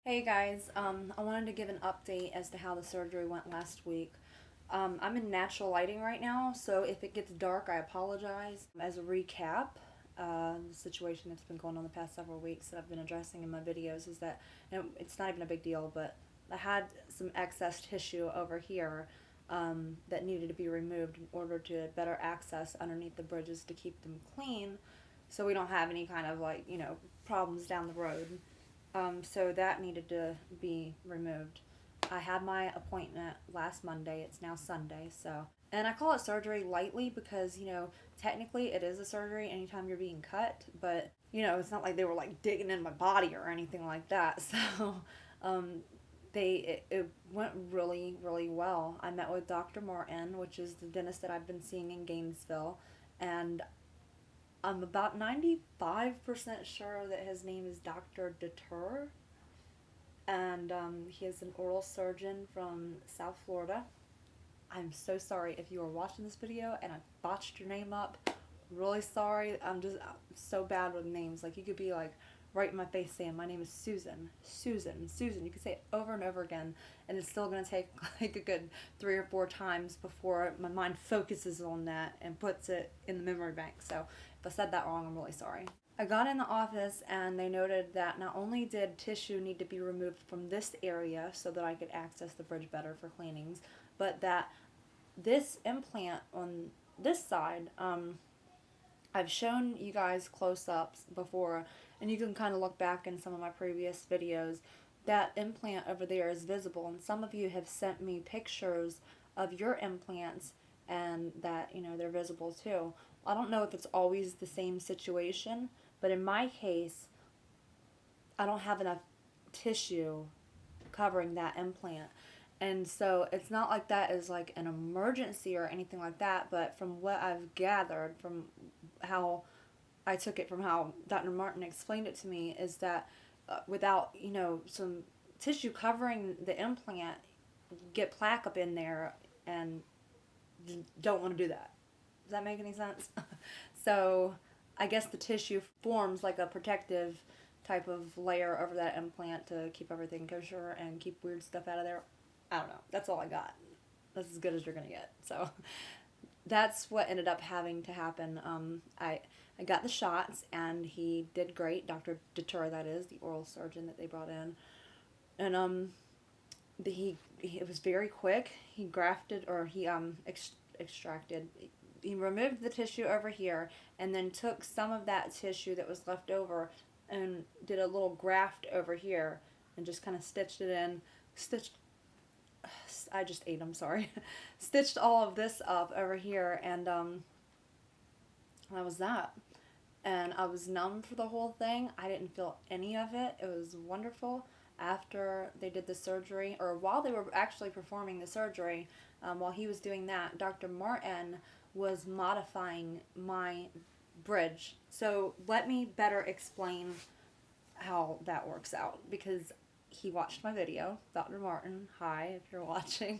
Hey guys, I wanted to give an update as to how the surgery went last week. I'm in natural lighting right now, so if it gets dark, I apologize. As a recap, the situation that's been going on the past several weeks that I've been addressing in my videos is that it's not even a big deal, but I had some excess tissue over here that needed to be removed in order to better access underneath the bridges to keep them clean so we don't have any kind of problems down the road. So that needed to be removed. I had my appointment last Monday. It's now Sunday, so. And I call it surgery lightly because, technically it is a surgery anytime you're being cut, but, it's not like they were like digging in my body or anything like that. So, it went really, really well. I met with Dr. Martin, which is the dentist that I've been seeing in Gainesville, and I'm about 95% sure that his name is Dr. Denture, and he is an oral surgeon from South Florida. I'm so sorry if you are watching this video and I botched your name up. Really sorry. I'm so bad with names. Like, you could be like right in my face saying, my name is Susan. Susan. Susan. You could say it over and over again, and it's still going to take like a good 3 or 4 times before my mind focuses on that and puts it in the memory bank. So if I said that wrong, I'm really sorry. I got in the office and they noted that not only did tissue need to be removed from this area so that I could access the bridge better for cleanings, but that this implant on this side, I've shown you guys close-ups before, and you can kind of look back in some of my previous videos. That implant over there is visible, and some of you have sent me pictures of your implants and that, they're visible too. I don't know if it's always the same situation, but in my case, I don't have enough tissue covering that implant. And so it's not like that is like an emergency or anything like that, but from what I've gathered from how I took it from how Dr. Martin explained it to me is that without, some tissue covering the implant, get plaque up in there and don't want to do that. Does that make any sense? So I guess the tissue forms like a protective type of layer over that implant to keep everything kosher and keep weird stuff out of there. I don't know. That's all I got. That's as good as you're going to get. So that's what ended up having to happen. I got the shots and he did great. Dr. Denture, that is, the oral surgeon that they brought in. And it was very quick. He grafted, or he extracted. He removed the tissue over here and then took some of that tissue that was left over and did a little graft over here and just kind of stitched it in. I just ate, I'm sorry. Stitched all of this up over here, and that was that. And I was numb for the whole thing. I didn't feel any of it. It was wonderful. After they did the surgery, or while they were actually performing the surgery, while he was doing that, Dr. Martin was modifying my bridge. So let me better explain how that works out, because he watched my video. Dr. Martin, hi if you're watching.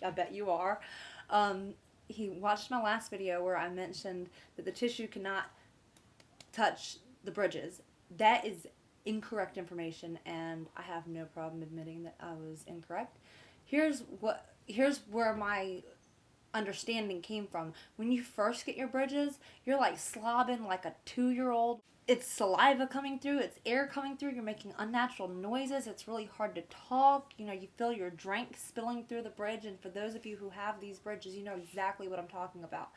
I bet you are. He watched my last video where I mentioned that the tissue cannot touch the bridges. That is incorrect information, and I have no problem admitting that I was incorrect. Here's where my understanding came from. When you first get your bridges, you're like slobbing like a 2-year-old. It's saliva coming through, it's air coming through, you're making unnatural noises, it's really hard to talk, you feel your drink spilling through the bridge, and for those of you who have these bridges, you know exactly what I'm talking about.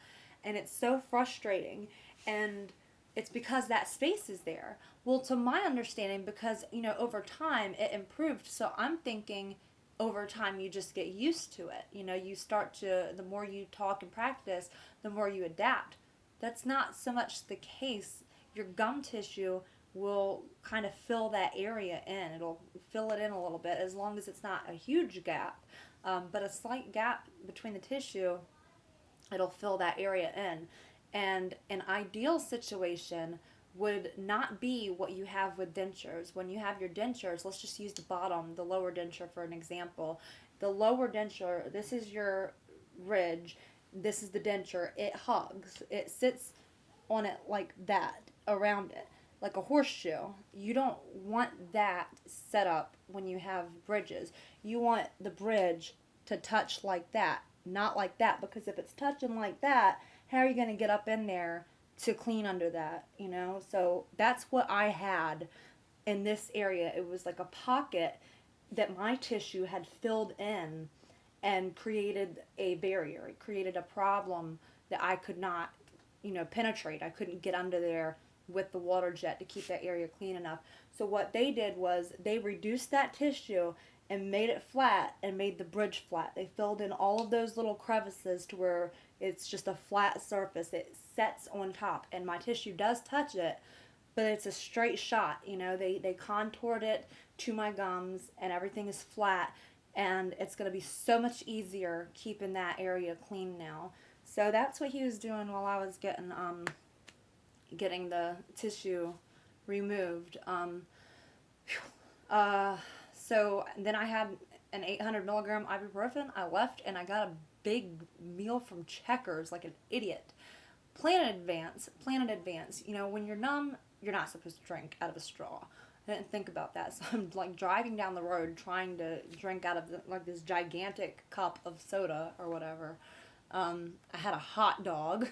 And it's so frustrating, and it's because that space is there. Well, to my understanding, because, over time it improved, so I'm thinking over time you just get used to it. You start to, the more you talk and practice, the more you adapt. That's not so much the case. Your gum tissue will kind of fill that area in. It'll fill it in a little bit, as long as it's not a huge gap. But a slight gap between the tissue, it'll fill that area in. And an ideal situation would not be what you have with dentures. When you have your dentures, let's just use the bottom, the lower denture for an example. The lower denture, this is your ridge, this is the denture. It hugs. It sits on it like that, around it. like a horseshoe. You don't want that set up when you have bridges. You want the bridge to touch like that, not like that, because if it's touching like that, how are you going to get up in there to clean under that, you know? So that's what I had in this area. It was like a pocket that my tissue had filled in and created a barrier. It created a problem that I could not, penetrate. I couldn't get under there with the water jet to keep that area clean enough. So what they did was they reduced that tissue and made it flat and made the bridge flat. They filled in all of those little crevices to where it's just a flat surface. It sets on top and my tissue does touch it, but it's a straight shot. They contoured it to my gums and everything is flat, and it's going to be so much easier keeping that area clean now. So that's what he was doing while I was getting the tissue removed. So then I had an 800 milligram ibuprofen. I left and I got a big meal from Checkers like an idiot. Plan in advance. Plan in advance. When you're numb, you're not supposed to drink out of a straw. I didn't think about that, so I'm like driving down the road trying to drink out of like this gigantic cup of soda or whatever. I had a hot dog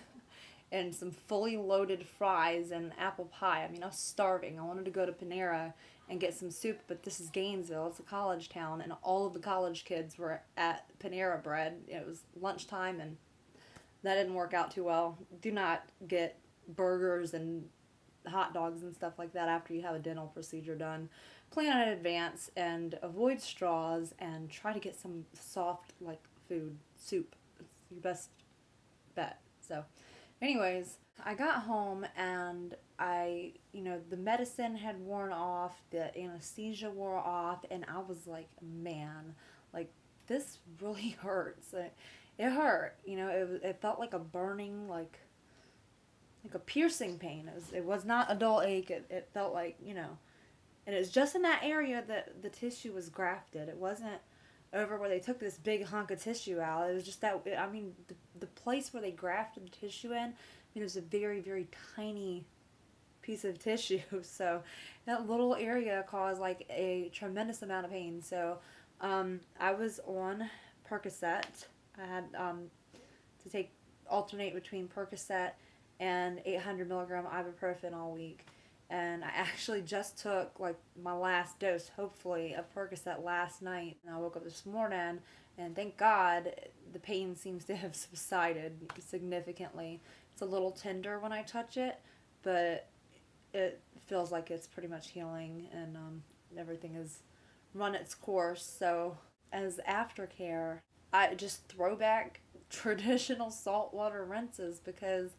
and some fully loaded fries and apple pie. I mean, I was starving. I wanted to go to Panera and get some soup, but this is Gainesville. It's a college town, and all of the college kids were at Panera Bread. It was lunchtime, and that didn't work out too well. Do not get burgers and hot dogs and stuff like that after you have a dental procedure done. Plan in advance and avoid straws and try to get some soft like food, soup. It's your best bet. So anyways, I got home and the medicine had worn off, the anesthesia wore off, and I was like, man, like this really hurts. It hurt, it felt like a burning, like a piercing pain. It was not a dull ache. It felt like, and it was just in that area that the tissue was grafted. It wasn't over where they took this big hunk of tissue out. It was just that, the place where they grafted the tissue in, it was a very, very tiny piece of tissue. So that little area caused like a tremendous amount of pain. So I was on Percocet. I had to alternate between Percocet and 800 milligram ibuprofen all week. And I actually just took like my last dose, hopefully, of Percocet last night. And I woke up this morning, and thank God the pain seems to have subsided significantly. It's a little tender when I touch it, but it feels like it's pretty much healing, and everything has run its course. So as aftercare, I just throw back traditional saltwater rinses, because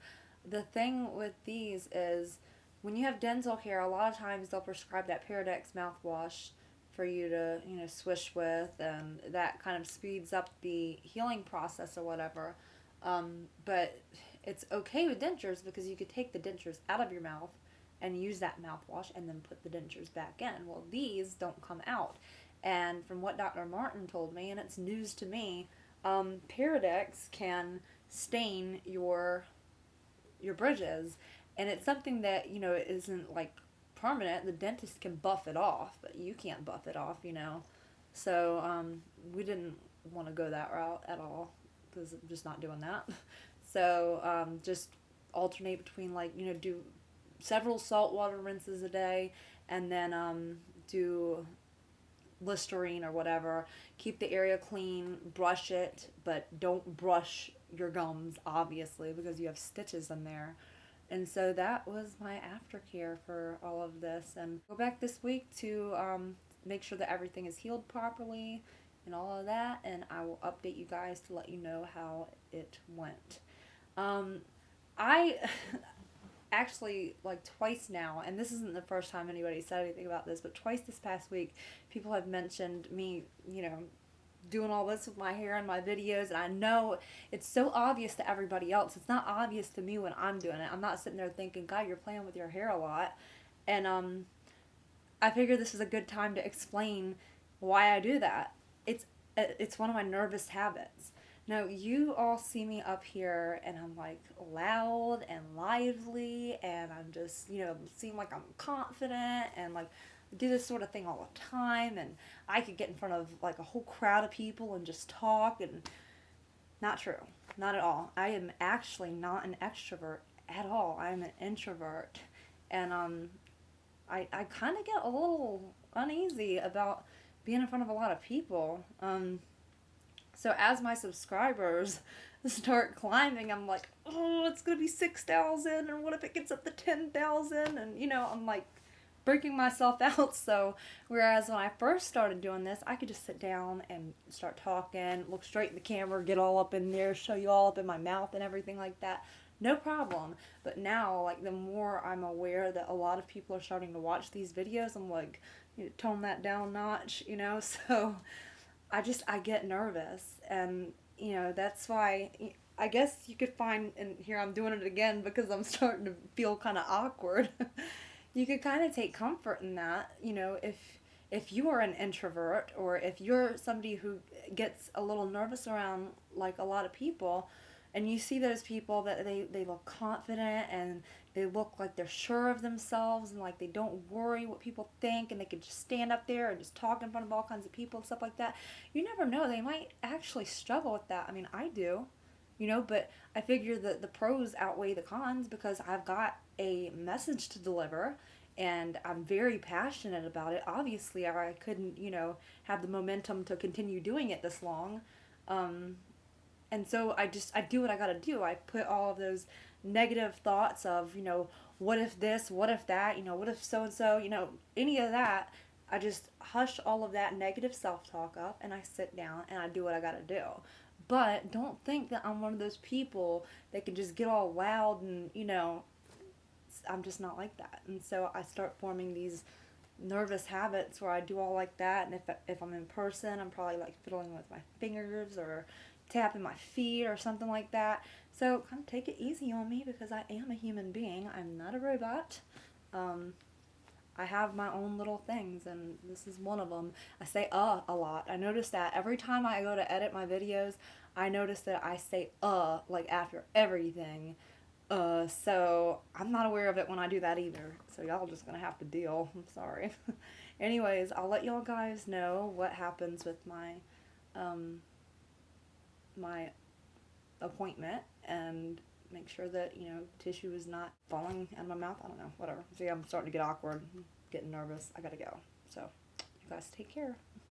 the thing with these is when you have dental care, a lot of times they'll prescribe that Paradex mouthwash for you to, swish with, and that kind of speeds up the healing process or whatever. But it's okay with dentures because you could take the dentures out of your mouth and use that mouthwash and then put the dentures back in. Well, these don't come out. And from what Dr. Martin told me, and it's news to me, Paradex can stain your bridges, and it's something that isn't like permanent. The dentist can buff it off, but you can't buff it off. So we didn't want to go that route at all, because I'm just not doing that. So just alternate between do several saltwater rinses a day, and then do Listerine or whatever. Keep the area clean, brush it, but don't brush your gums, obviously, because you have stitches in there. And so that was my aftercare for all of this. And go back this week to make sure that everything is healed properly and all of that, and I will update you guys to let you know how it went. I actually, like, twice now, and this isn't the first time anybody said anything about this, but twice this past week, people have mentioned me, doing all this with my hair and my videos, and I know it's so obvious to everybody else. It's not obvious to me when I'm doing it. I'm not sitting there thinking, God, you're playing with your hair a lot. And I figured this is a good time to explain why I do that. It's one of my nervous habits. No, you all see me up here and I'm like loud and lively and I'm just, seem like I'm confident and like do this sort of thing all the time, and I could get in front of like a whole crowd of people and just talk, and not true. Not at all. I am actually not an extrovert at all. I'm an introvert. And I kind of get a little uneasy about being in front of a lot of people. So as my subscribers start climbing, I'm like, oh, it's gonna be 6,000, and what if it gets up to 10,000? And I'm like breaking myself out. So whereas when I first started doing this, I could just sit down and start talking, look straight in the camera, get all up in there, show you all up in my mouth and everything like that. No problem. But now, like, the more I'm aware that a lot of people are starting to watch these videos, I'm like, tone that down a notch. So I get nervous, and that's why I guess you could find, and here I'm doing it again because I'm starting to feel kind of awkward. You could kind of take comfort in that, if you are an introvert, or if you're somebody who gets a little nervous around like a lot of people, and you see those people that they look confident and they look like they're sure of themselves and like they don't worry what people think, and they can just stand up there and just talk in front of all kinds of people and stuff like that. You never know, they might actually struggle with that. I mean, I do, but I figure that the pros outweigh the cons because I've got a message to deliver and I'm very passionate about it. Obviously, I couldn't, have the momentum to continue doing it this long. Um, and so I do what I gotta do. I put all of those negative thoughts of, what if this, what if that, what if so and so, any of that. I just hush all of that negative self talk up and I sit down and I do what I gotta do. But don't think that I'm one of those people that can just get all loud and, I'm just not like that. And so I start forming these nervous habits where I do all like that. And if I'm in person, I'm probably like fiddling with my fingers or tapping my feet or something like that. So kind of take it easy on me because I am a human being. I'm not a robot. Um, I have my own little things, and this is one of them. I say a lot. I notice that every time I go to edit my videos, I notice that I say like after everything. So I'm not aware of it when I do that either. So y'all just gonna have to deal. I'm sorry. Anyways, I'll let y'all guys know what happens with um, my appointment, and make sure that tissue is not falling out of my mouth. I don't know, whatever. See, I'm starting to get awkward, getting nervous. I gotta go. So you guys take care.